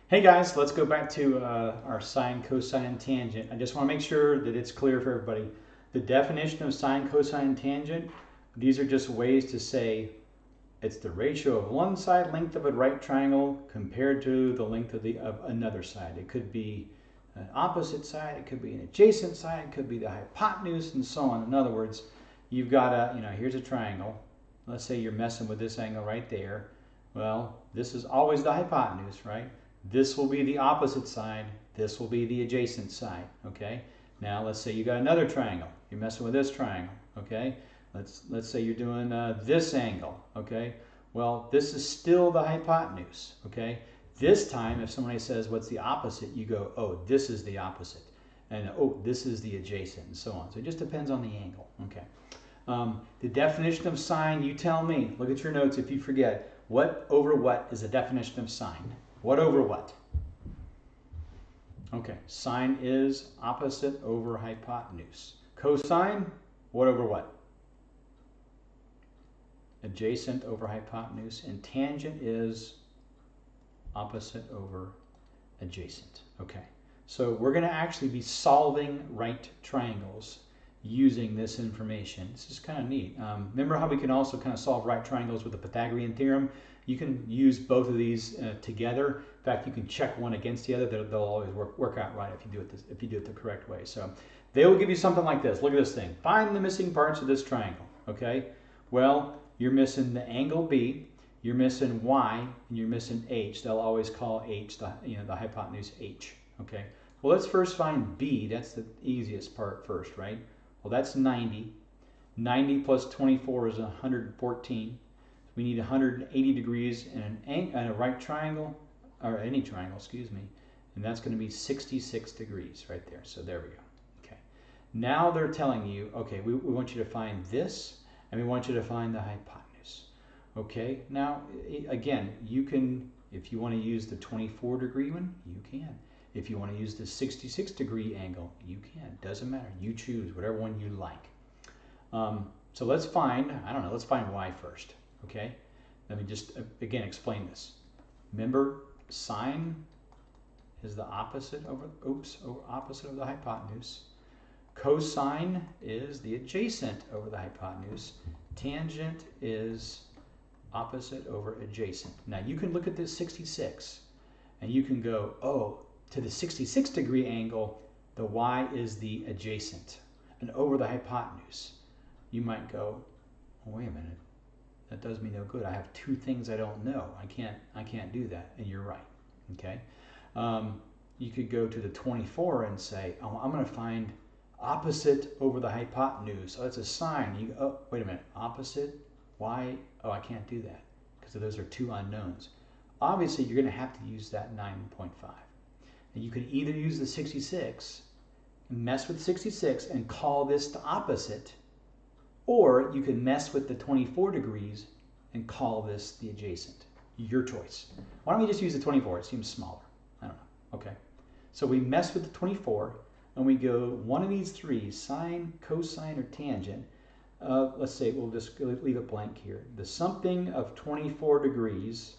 Hey guys, let's go back to our sine, cosine, and tangent. I just want to make sure that it's clear for everybody. The definition of sine, cosine, and tangent, these are just ways to say it's the ratio of one side length of a right triangle compared to the length of another side. It could be an opposite side, it could be an adjacent side, it could be the hypotenuse, and so on. In other words, you've got here's a triangle. Let's say you're messing with this angle right there. Well, this is always the hypotenuse, right? This will be the opposite side. This will be the adjacent side, okay? Now, let's say you got another triangle. You're messing with this triangle, okay? Let's say you're doing this angle, okay? Well, this is still the hypotenuse, okay? This time, if somebody says, what's the opposite? You go, oh, this is the opposite. And, oh, this is the adjacent, and so on. So it just depends on the angle, okay? The definition of sine, you tell me. Look at your notes if you forget. What over what is the definition of sine? What over what? Okay, sine is opposite over hypotenuse. Cosine, what over what? Adjacent over hypotenuse. And tangent is opposite over adjacent. Okay, so we're going to actually be solving right triangles using this information. This is kind of neat. Remember how we can also kind of solve right triangles with the Pythagorean theorem? You can use both of these together. In fact, you can check one against the other. They'll always work out right if you do it the correct way. So they will give you something like this. Look at this thing. Find the missing parts of this triangle. Okay. Well, you're missing the angle B, you're missing Y, and you're missing H. They'll always call H the hypotenuse H. Okay. Well, let's first find B. That's the easiest part first, right? Well, that's 90. 90 plus 24 is 114. We need 180 degrees in a right triangle, or any triangle, excuse me, and that's going to be 66 degrees right there. So there we go. Okay. Now they're telling you, okay, we want you to find this, and we want you to find the hypotenuse. Okay. Now, again, you can, if you want to use the 24 degree one, you can. If you want to use the 66 degree angle, you can. Doesn't matter. You choose whatever one you like. So let's find, let's find Y first. Okay, let me just again explain this. Remember, sine is the opposite opposite of the hypotenuse. Cosine is the adjacent over the hypotenuse. Tangent is opposite over adjacent. Now you can look at this 66 and you can go, oh, to the 66 degree angle, the Y is the adjacent. And over the hypotenuse, you might go, oh, wait a minute. That does me no good. I have two things I don't know. I can't do that. And you're right. Okay. You could go to the 24 and say, oh, I'm going to find opposite over the hypotenuse. Oh, that's a sine. You go, oh, wait a minute. Opposite? Why? Oh, I can't do that because those are two unknowns. Obviously, you're going to have to use that 9.5. And you could either use the 66, mess with 66, and call this the opposite. Or you can mess with the 24 degrees and call this the adjacent. Your choice. Why don't we just use the 24? It seems smaller. I don't know. Okay. So we mess with the 24 and we go one of these three, sine, cosine, or tangent. Let's say we'll just leave it blank here. The something of 24 degrees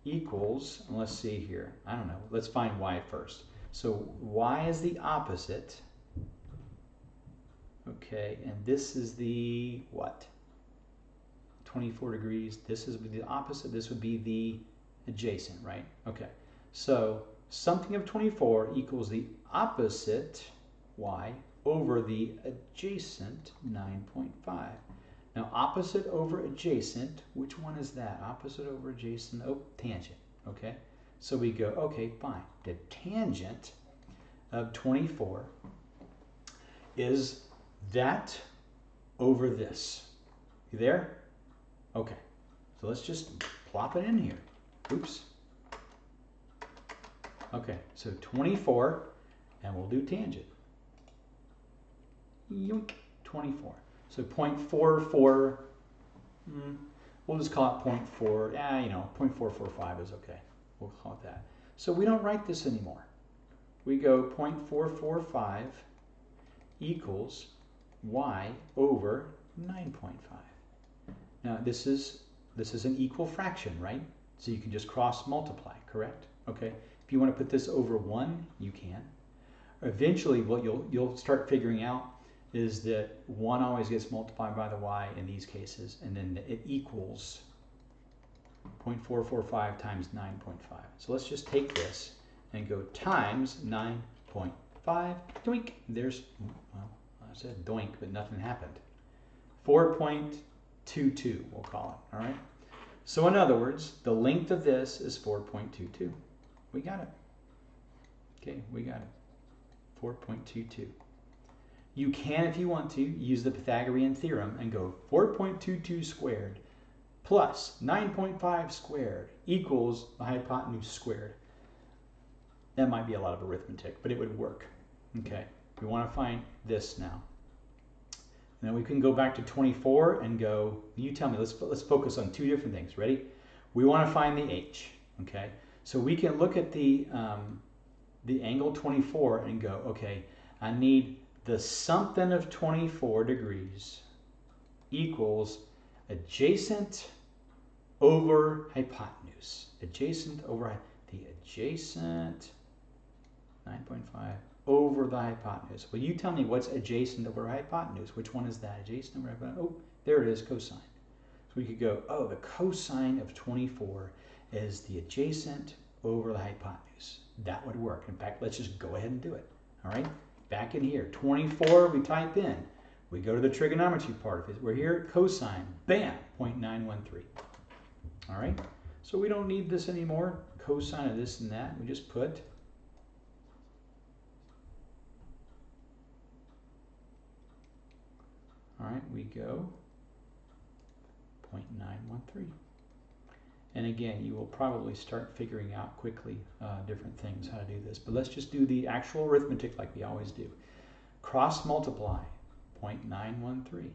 equals, let's see here. I don't know. Let's find Y first. So Y is the opposite. Okay, and this is the what? 24 degrees. This is the opposite. This would be the adjacent, right? Okay, so something of 24 equals the opposite Y over the adjacent 9.5. Now, opposite over adjacent, which one is that? Opposite over adjacent, oh, tangent, okay? So we go, okay, fine. The tangent of 24 is that over this. You there? Okay. So let's just plop it in here. Oops. Okay, so 24, and we'll do tangent. Yoink, 24. So 0.44, we'll just call it 0.4, 0.445 is okay. We'll call it that. So we don't write this anymore. We go 0.445 equals Y over 9.5. Now this is an equal fraction, right? So you can just cross multiply, correct? Okay, if you want to put this over 1, you can. Eventually, what you'll start figuring out is that 1 always gets multiplied by the y in these cases, and then it equals 0.445 times 9.5. So let's just take this and go times 9.5. Doink. There's, well, I said doink, but nothing happened. 4.22, we'll call it. All right. So in other words, the length of this is 4.22. We got it. Okay, we got it. 4.22. You can, if you want to, use the Pythagorean theorem and go 4.22 squared plus 9.5 squared equals the hypotenuse squared. That might be a lot of arithmetic, but it would work. Okay, we want to find this now. And then we can go back to 24 and go, you tell me, let's focus on 2 different things. Ready? We want to find the h, okay? So we can look at the angle 24 and go, okay, I need the something of 24 degrees equals adjacent over hypotenuse. Adjacent over the adjacent 9.5 over the hypotenuse. Well, you tell me what's adjacent over hypotenuse. Which one is that? Adjacent over hypotenuse. Oh, there it is, cosine. So we could go, oh, the cosine of 24 is the adjacent over the hypotenuse. That would work. In fact, let's just go ahead and do it. All right, back in here, 24, we type in. We go to the trigonometry part of it. We're here at cosine. Bam, 0.913. All right, so we don't need this anymore. Cosine of this and that. We just put all right, we go 0.913. And again, you will probably start figuring out quickly different things, how to do this. But let's just do the actual arithmetic like we always do. Cross multiply 0.913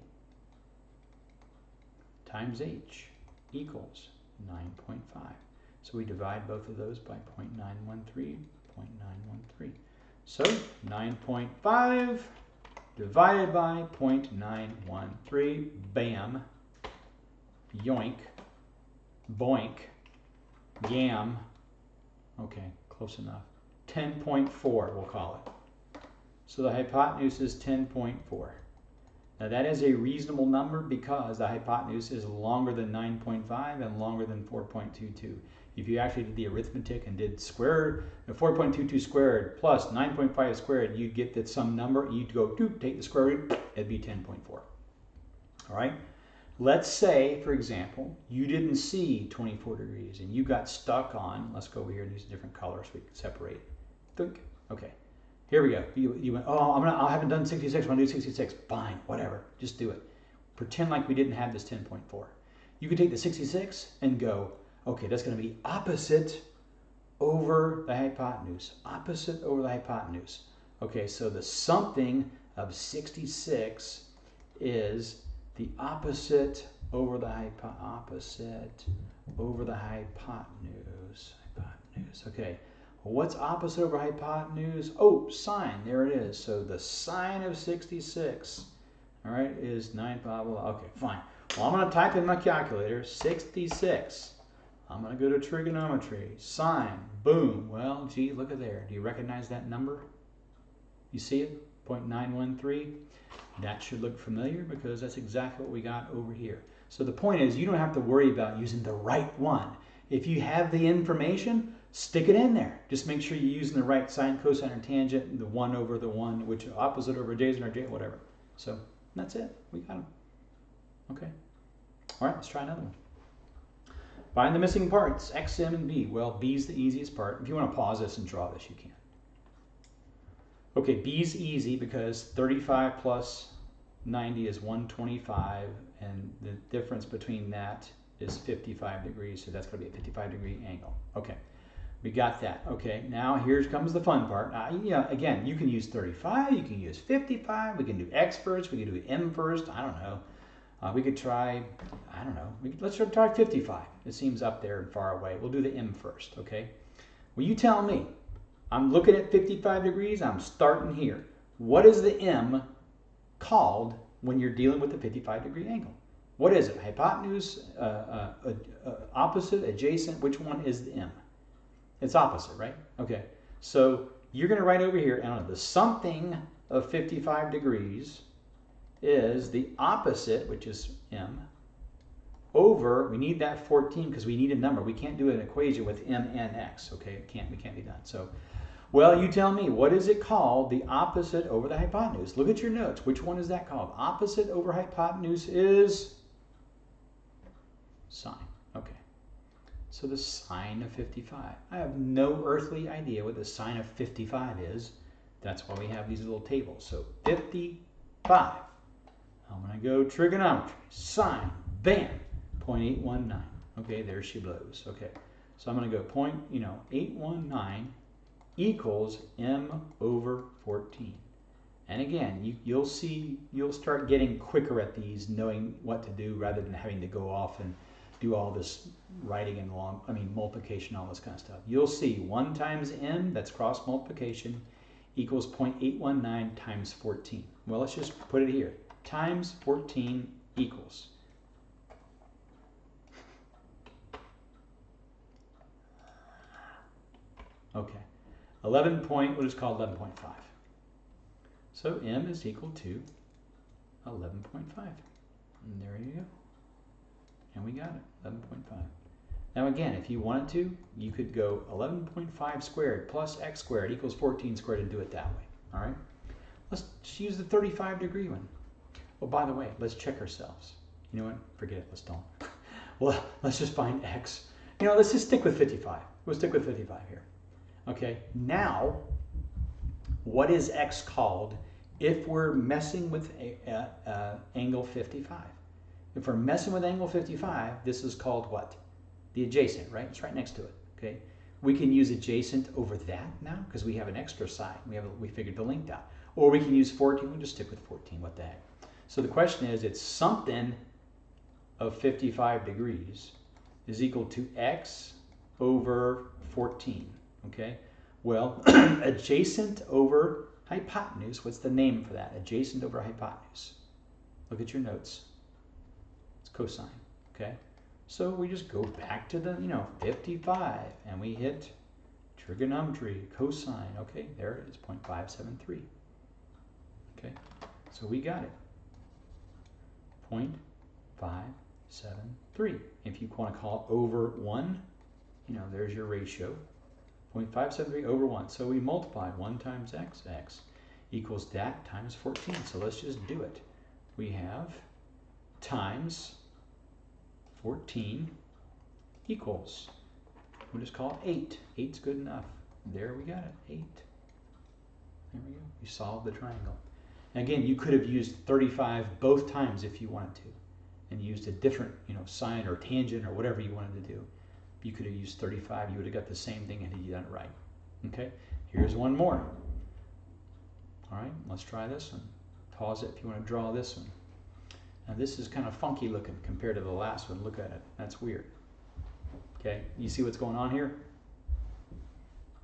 times h equals 9.5. So we divide both of those by 0.913, 0.913. So 9.5 divided by 0.913, bam, yoink, boink, yam, okay, close enough, 10.4 we'll call it. So the hypotenuse is 10.4. Now that is a reasonable number because the hypotenuse is longer than 9.5 and longer than 4.22. If you actually did the arithmetic and did 4.22 squared plus 9.5 squared, you'd get that some number, you'd go, take the square root, it'd be 10.4. All right? Let's say, for example, you didn't see 24 degrees and you got stuck on, let's go over here and use a different color so we can separate. Think. Okay, here we go. You went, oh, I haven't done 66, I want to do 66. Fine, whatever, just do it. Pretend like we didn't have this 10.4. You could take the 66 and go, okay, that's going to be opposite over the hypotenuse. Opposite over the hypotenuse. Okay, so the something of 66 is the opposite over the hypotenuse. Okay, well, what's opposite over hypotenuse? Oh, sine. There it is. So the sine of 66, all right, is 9 blah blah blah. Okay, fine. Well, I'm going to type in my calculator 66. I'm going to go to trigonometry. Sine. Boom. Well, gee, look at there. Do you recognize that number? You see it? 0.913. That should look familiar because that's exactly what we got over here. So the point is, you don't have to worry about using the right one. If you have the information, stick it in there. Just make sure you're using the right sine, cosine, or tangent, the 1 over the 1, which opposite over adjacent or adjacent, whatever. So that's it. We got them. Okay. All right, let's try another one. Find the missing parts, x, m, and b. Well, b is the easiest part. If you want to pause this and draw this, you can. Okay, b is easy because 35 plus 90 is 125, and the difference between that is 55 degrees, so that's going to be a 55-degree angle. Okay, we got that. Okay, now here comes the fun part. Yeah, again, you can use 35, you can use 55, we can do x first, we can do m first, I don't know. We could try, I don't know, let's try 55. It seems up there and far away. We'll do the m first, okay? Well, you tell me. I'm looking at 55 degrees. I'm starting here. What is the m called when you're dealing with a 55-degree angle? What is it? Hypotenuse, opposite, adjacent? Which one is the m? It's opposite, right? Okay. So you're going to write over here, I don't know, the something of 55 degrees is the opposite, which is m, over, we need that 14 because we need a number. We can't do an equation with m and x, okay? We can't be done. So, well, you tell me, what is it called? The opposite over the hypotenuse. Look at your notes. Which one is that called? Opposite over hypotenuse is sine. Okay. So the sine of 55. I have no earthly idea what the sine of 55 is. That's why we have these little tables. So 55. I'm going to go trigonometry. Sine. Bam. 0.819. Okay, there she blows. Okay. So I'm going to go 819 equals m over 14. And again, you'll start getting quicker at these, knowing what to do rather than having to go off and do all this writing and multiplication, all this kind of stuff. You'll see 1 times m, that's cross multiplication, equals 0.819 times 14. Well, let's just put it here. Times 14 equals. Okay. 11 point, we'll just call 11.5. So m is equal to 11.5. And there you go. And we got it, 11.5. Now again, if you wanted to, you could go 11.5 squared plus x squared equals 14 squared and do it that way. All right? Let's just use the 35 degree one. Oh, by the way, let's check ourselves. You know what? Forget it. Let's don't. Well, let's just find x. You know, let's just stick with 55. We'll stick with 55 here. Okay, now, what is x called if we're messing with angle 55? If we're messing with angle 55, this is called what? The adjacent, right? It's right next to it, okay? We can use adjacent over that now because we have an extra side. We figured the length out. Or we can use 14. We'll just stick with 14. What the heck? So the question is, it's something of 55 degrees is equal to x over 14. Okay, well, adjacent over hypotenuse, what's the name for that? Adjacent over hypotenuse. Look at your notes. It's cosine, okay? So we just go back to the, 55, and we hit trigonometry, cosine. Okay, there it is, 0.573. Okay, so we got it. 0.573. If you want to call it over 1, there's your ratio. 0.573 over 1. So we multiplied 1 times x equals that times 14. So let's just do it. We have times 14 equals, we'll just call it 8. 8's good enough. There we got it, 8. There we go. We solved the triangle. And again, you could have used 35 both times if you wanted to, and used a different, sine or tangent or whatever you wanted to do. You could have used 35, you would have got the same thing and you done it right. Okay, here's one more. All right, let's try this one. Pause it if you want to draw this one. Now this is kind of funky looking compared to the last one. Look at it, that's weird. Okay, you see what's going on here?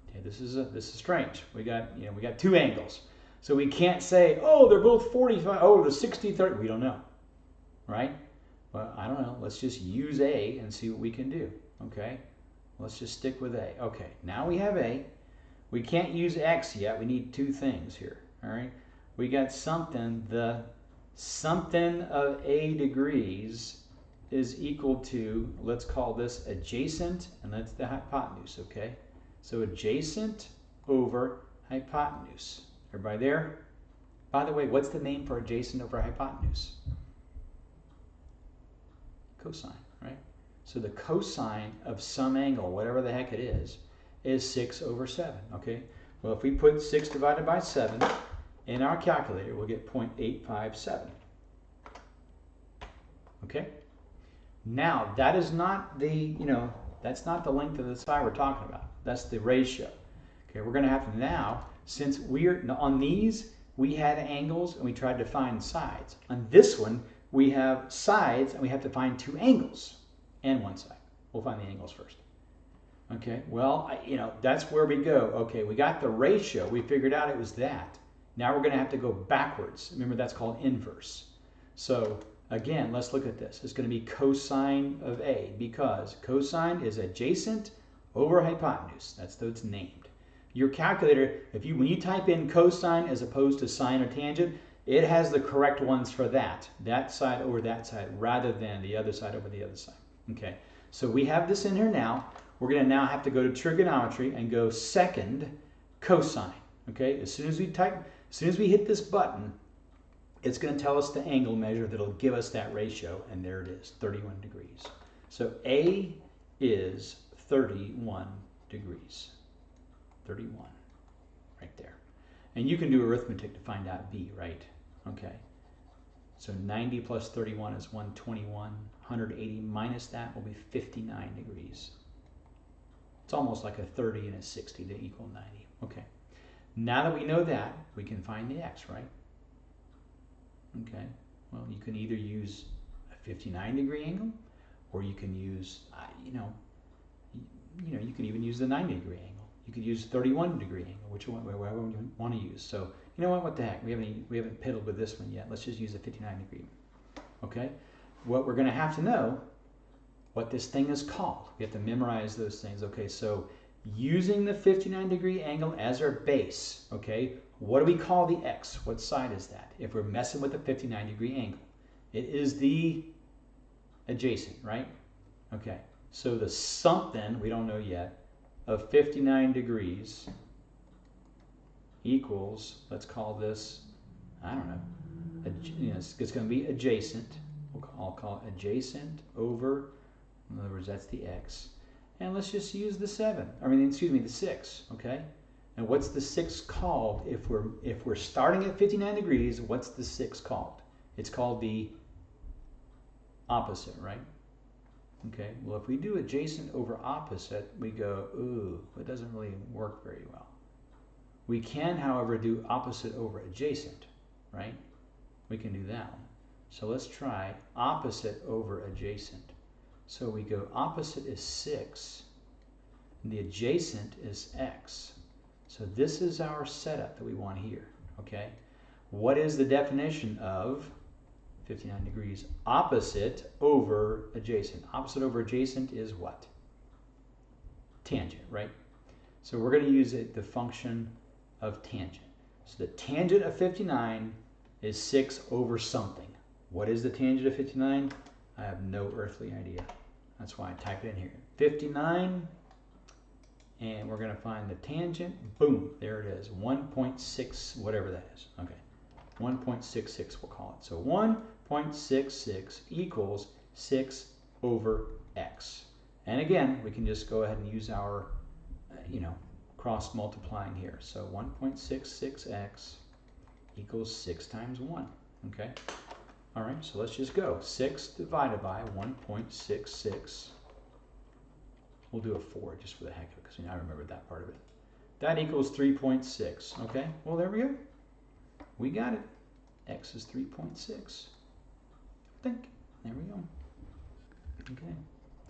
Okay, this is strange. We got 2 angles. So we can't say, oh, they're both 45, oh, the 60, 30, we don't know, right? Well, I don't know, let's just use A and see what we can do. Okay, let's just stick with A. Okay, now we have A. We can't use X yet. We need 2 things here. All right, we got something. The something of A degrees is equal to, let's call this adjacent, and that's the hypotenuse. Okay, so adjacent over hypotenuse. Everybody there? By the way, what's the name for adjacent over hypotenuse? Cosine, right? So the cosine of some angle, whatever the heck it is 6 over 7, okay? Well, if we put 6 divided by 7 in our calculator, we'll get 0.857. Okay? Now, that is not the, that's not the length of the side we're talking about. That's the ratio. Okay, we're going to have to now, since we're, on these, we had angles and we tried to find sides. On this one, we have sides and we have to find 2 angles and 1 side. We'll find the angles first. Okay, well, that's where we go. Okay, we got the ratio. We figured out it was that. Now we're going to have to go backwards. Remember, that's called inverse. So again, let's look at this. It's going to be cosine of A because cosine is adjacent over hypotenuse. That's though it's named. Your calculator, when you type in cosine as opposed to sine or tangent, it has the correct ones for that side over that side, rather than the other side over the other side. Okay, so we have this in here now. We're going to now have to go to trigonometry and go second cosine. Okay, as soon as we hit this button, it's going to tell us the angle measure that'll give us that ratio, and there it is, 31 degrees. So A is 31 degrees. 31, right there. And you can do arithmetic to find out B, right? Okay. So 90 plus 31 is 121. 180 minus that will be 59 degrees. It's almost like a 30 and a 60 to equal 90. Okay. Now that we know that, we can find the x, right? Okay. Well, you can either use a 59-degree angle, or you can use, you can even use the 90-degree angle. You could use 31-degree angle, whatever you want to use. So, you know what the heck? We haven't piddled with this one yet. Let's just use a 59-degree. Okay. What we're going to have to know what this thing is called. We have to memorize those things. Okay. So, using the 59-degree angle as our base. Okay. What do we call the x? What side is that? If we're messing with a 59-degree angle, it is the adjacent, right? Okay. So the something we don't know yet of 59 degrees equals, let's call this, I don't know, it's going to be adjacent. I'll call it adjacent over, in other words, that's the x. And let's just use the 6, okay? And what's the 6 called? If we're starting at 59 degrees, what's the 6 called? It's called the opposite, right? Okay, well, if we do adjacent over opposite, we go, ooh, it doesn't really work very well. We can, however, do opposite over adjacent, right? We can do that one. So let's try opposite over adjacent. So we go opposite is 6, and the adjacent is x. So this is our setup that we want here, okay? What is the definition of 59 degrees? Opposite over adjacent. Opposite over adjacent is what? Tangent, right? So we're going to use the function of tangent. So the tangent of 59 is 6 over something. What is the tangent of 59? I have no earthly idea. That's why I type it in here. 59, and we're going to find the tangent. Boom, there it is. 1.6, whatever that is. Okay, 1.66 we'll call it. So 1.66 equals 6 over x. And again, we can just go ahead and use our, cross multiplying here. So 1.66x equals 6 times 1. Okay. All right, so let's just go. 6 divided by 1.66. We'll do a 4 just for the heck of it, because I remembered that part of it. That equals 3.6. Okay, well, there we go. We got it. X is 3.6. Think. There we go. Okay,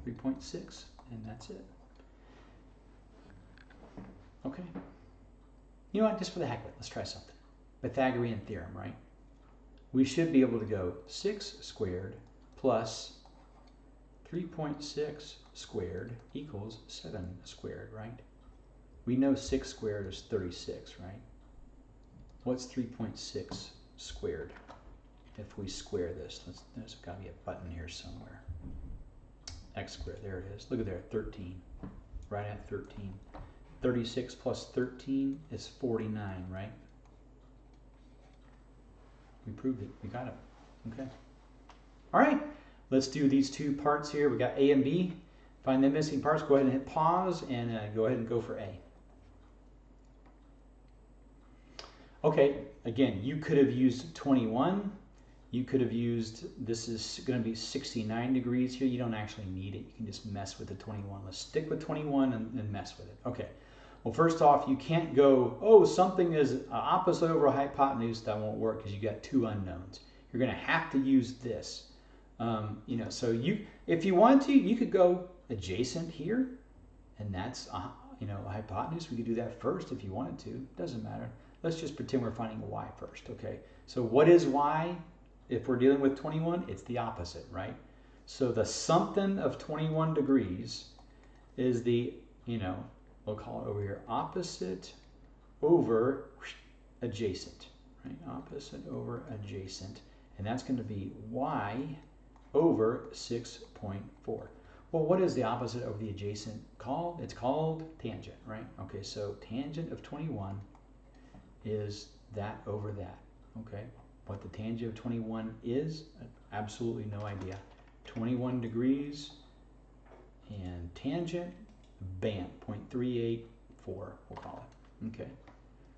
3.6, and that's it. Okay. You know what? Just for the heck of it, let's try something. Pythagorean theorem, right? We should be able to go 6 squared plus 3.6 squared equals 7 squared, right? We know 6 squared is 36, right? What's 3.6 squared? If we square this, there's got to be a button here somewhere. X squared, there it is. Look at there, 13, right at 13. 36 plus 13 is 49, right? We proved it. We got it. Okay. All right. Let's do these two parts here. We got A and B. Find the missing parts. Go ahead and hit pause and go ahead and go for A. Okay. Again, you could have used 21. You could have used, this is going to be 69 degrees here. You don't actually need it. You can just mess with the 21. Let's stick with 21 and mess with it. Okay. Well, first off, you can't go, oh, something is opposite over a hypotenuse. That won't work because you got two unknowns. You're going to have to use this. So if you want to, you could go adjacent here, and that's a hypotenuse. We could do that first if you wanted to. Doesn't matter. Let's just pretend we're finding a y first. Okay. So what is y? If we're dealing with 21, it's the opposite, right? So the something of 21 degrees is the you know, we'll call it over here opposite over adjacent, right? Opposite over adjacent, and that's going to be y over 6.4. Well, what is the opposite of the adjacent called? It's called tangent, right? Okay, so tangent of 21 is that over that, okay? What the tangent of 21 is, absolutely no idea. 21 degrees and tangent, bam, 0.384, we'll call it, okay?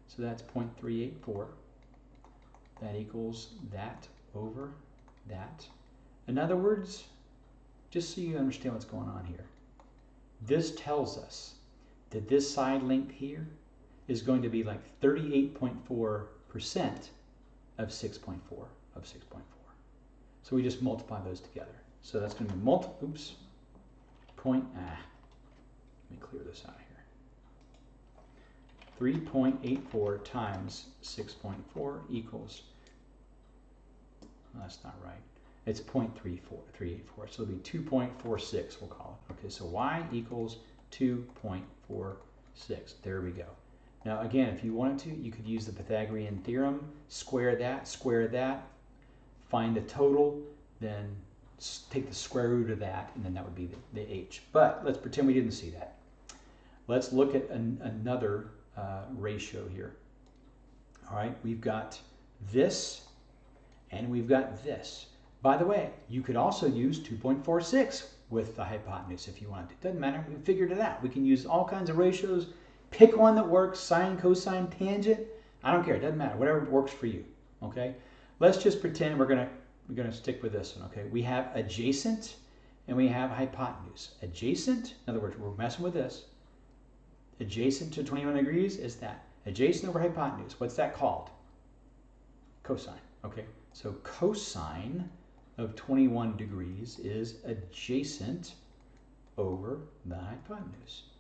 So that's 0.384. That equals that over that. In other words, just so you understand what's going on here, this tells us that this side length here is going to be like 38.4% of 6.4 of 6.4. So we just multiply those together. So that's going to be let me clear this out here. 3.84 times 6.4 equals, that's not right. It's 0.384, so it'll be 2.46, we'll call it. Okay, so y equals 2.46. There we go. Now again, if you wanted to, you could use the Pythagorean theorem, square that, find the total, then take the square root of that, and then that would be the h. But let's pretend we didn't see that. Let's look at another ratio here. All right, we've got this, and we've got this. By the way, you could also use 2.46 with the hypotenuse if you wanted to. Doesn't matter, we figured it out. We can use all kinds of ratios. Pick one that works, sine, cosine, tangent. I don't care, it doesn't matter, whatever works for you, okay? Let's just pretend we're gonna stick with this one, okay? We have adjacent and we have hypotenuse. Adjacent, in other words, we're messing with this. Adjacent to 21 degrees is that. Adjacent over hypotenuse, what's that called? Cosine, okay? So cosine of 21 degrees is adjacent over the hypotenuse.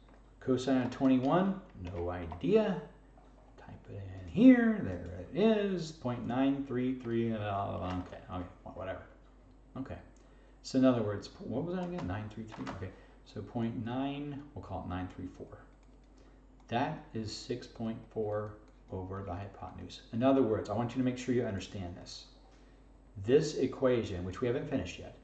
Cosine of 21, no idea. Type it in here, there it is, 0.933, okay, whatever. Okay, so in other words, what was that again, 933, okay. So 0.9, we'll call it 934. That is 6.4 over the hypotenuse. In other words, I want you to make sure you understand this. This equation, which we haven't finished yet,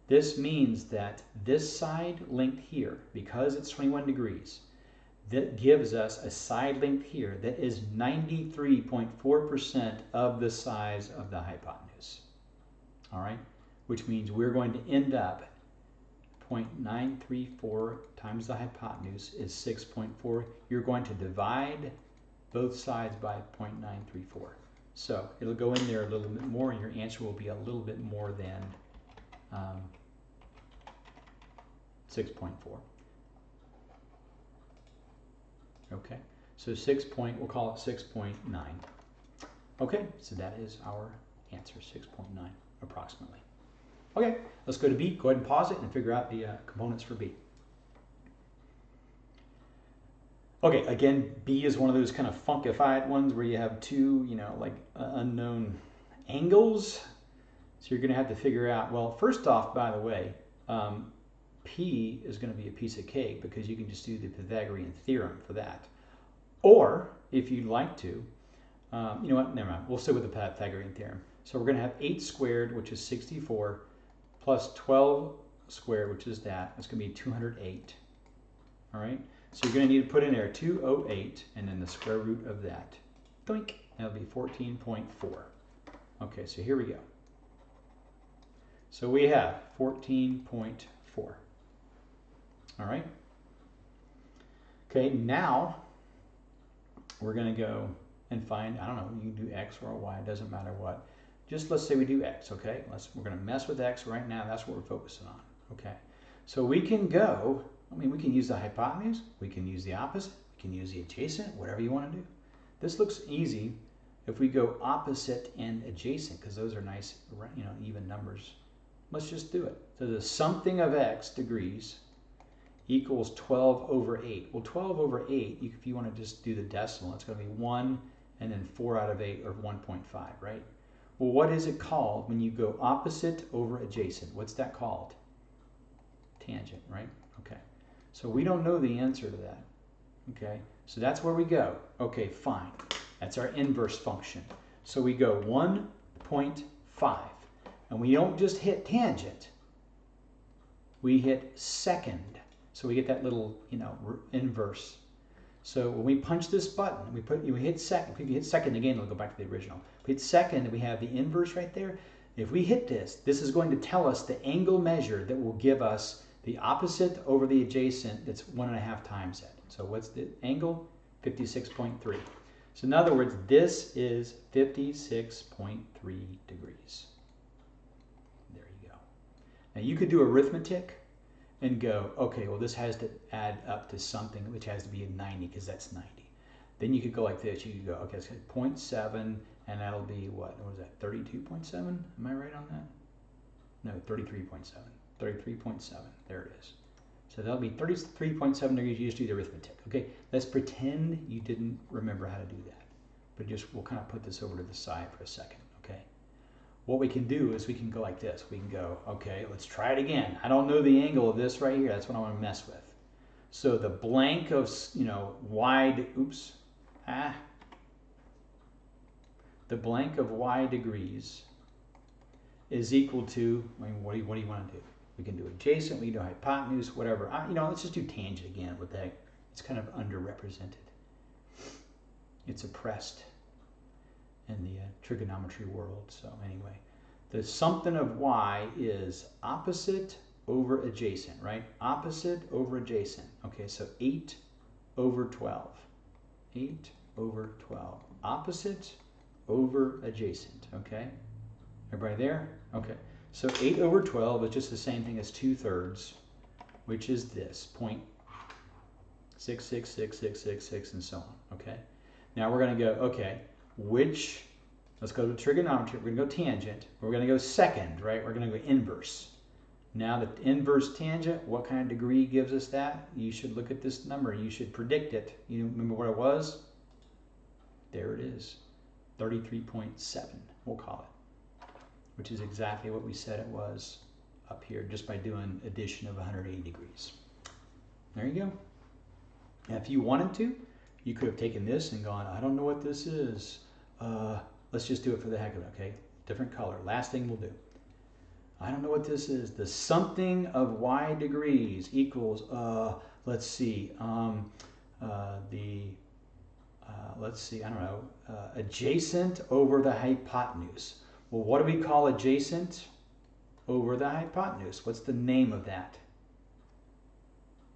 this means that this side length here, because it's 21 degrees, that gives us a side length here that is 93.4% of the size of the hypotenuse. All right, which means we're going to end up 0.934 times the hypotenuse is 6.4. You're going to divide both sides by 0.934. So it'll go in there a little bit more, and your answer will be a little bit more than 6.4. Okay, so we'll call it 6.9. Okay, so that is our answer, 6.9 approximately. Okay, let's go to B. Go ahead and pause it and figure out the components for B. Okay, again, B is one of those kind of funkified ones where you have two, like unknown angles. So you're going to have to figure out, well, first off, by the way, P is going to be a piece of cake because you can just do the Pythagorean theorem for that. Or, if you'd like to, you know what, never mind, we'll stick with the Pythagorean theorem. So we're going to have 8 squared, which is 64, plus 12 squared, which is that. That's going to be 208. All right? So you're going to need to put in there 208 and then the square root of that. Doink. That'll be 14.4. Okay, so here we go. So we have 14.4. All right? Okay, now we're going to go and find, I don't know, you can do x or y, it doesn't matter what. Just let's say we do x, okay? We're going to mess with x right now. That's what we're focusing on, okay? So we can go, we can use the hypotenuse, we can use the opposite, we can use the adjacent, whatever you want to do. This looks easy if we go opposite and adjacent, because those are nice, even numbers. Let's just do it. So the something of x degrees equals 12 over 8. Well, 12 over 8, if you want to just do the decimal, it's going to be 1 and then 4 out of 8, or 1.5, right? Well, what is it called when you go opposite over adjacent? What's that called? Tangent, right? Okay. So we don't know the answer to that. Okay, so that's where we go. Okay, fine. That's our inverse function. So we go 1.5. And we don't just hit tangent. We hit second. So we get that little, inverse. So when we punch this button, we hit second. If we hit second again, it'll go back to the original. If we hit second, we have the inverse right there. If we hit this is going to tell us the angle measure that will give us the opposite over the adjacent that's 1.5 times it. So what's the angle? 56.3. So in other words, this is 56.3 degrees. There you go. Now you could do arithmetic and go, okay, well this has to add up to something which has to be a 90 because that's 90. Then you could go like this. You could go, okay, it's 0.7 and that'll be what was that, 32.7? Am I right on that? No, 33.7. 33.7. There it is. So that'll be 33.7 degrees. You just do the arithmetic. Okay, let's pretend you didn't remember how to do that. But we'll kind of put this over to the side for a second. Okay. What we can do is we can go like this. We can go, okay, let's try it again. I don't know the angle of this right here. That's what I want to mess with. So the blank of, the blank of y degrees is equal to, what do you want to do? We can do adjacent, we can do hypotenuse, whatever. Let's just do tangent again. What the heck? It's kind of underrepresented. It's oppressed in the trigonometry world. So anyway, the something of y is opposite over adjacent, right? Opposite over adjacent. Okay, so 8 over 12. 8 over 12. Opposite over adjacent, okay? Everybody there? Okay. So 8 over 12 is just the same thing as 2/3, which is this, 0.666666 and so on, okay? Now we're going to go, okay, let's go to trigonometry, we're going to go tangent, we're going to go second, right? We're going to go inverse. Now the inverse tangent, what kind of degree gives us that? You should look at this number, you should predict it. You remember what it was? There it is, 33.7, we'll call it, which is exactly what we said it was up here, just by doing addition of 180 degrees. There you go. Now, if you wanted to, you could have taken this and gone, I don't know what this is. Let's just do it for the heck of it, okay? Different color. Last thing we'll do. I don't know what this is. The something of y degrees equals, let's see, let's see, I don't know, adjacent over the hypotenuse. Well, what do we call adjacent over the hypotenuse? What's the name of that?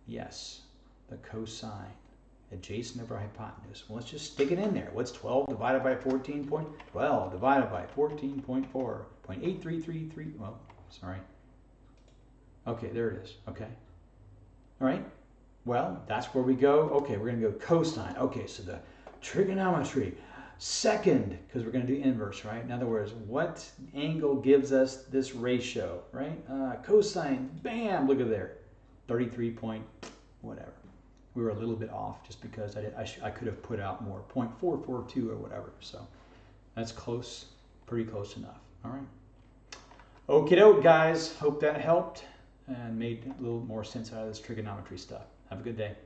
Yes, the cosine. Adjacent over hypotenuse. Well, let's just stick it in there. What's 12 divided by 14? 12 divided by 14.4. 0.8333. Well, sorry. Okay, there it is. Okay. All right. Well, that's where we go. Okay, we're going to go cosine. Okay, so the trigonometry. Second, because we're going to do inverse, right? In other words, what angle gives us this ratio, right? Cosine, bam, look at there. 33 point whatever. We were a little bit off just because I could have put out more, 0.442 or whatever. So that's close, pretty close enough. All right. Okie doke, guys. Hope that helped and made a little more sense out of this trigonometry stuff. Have a good day.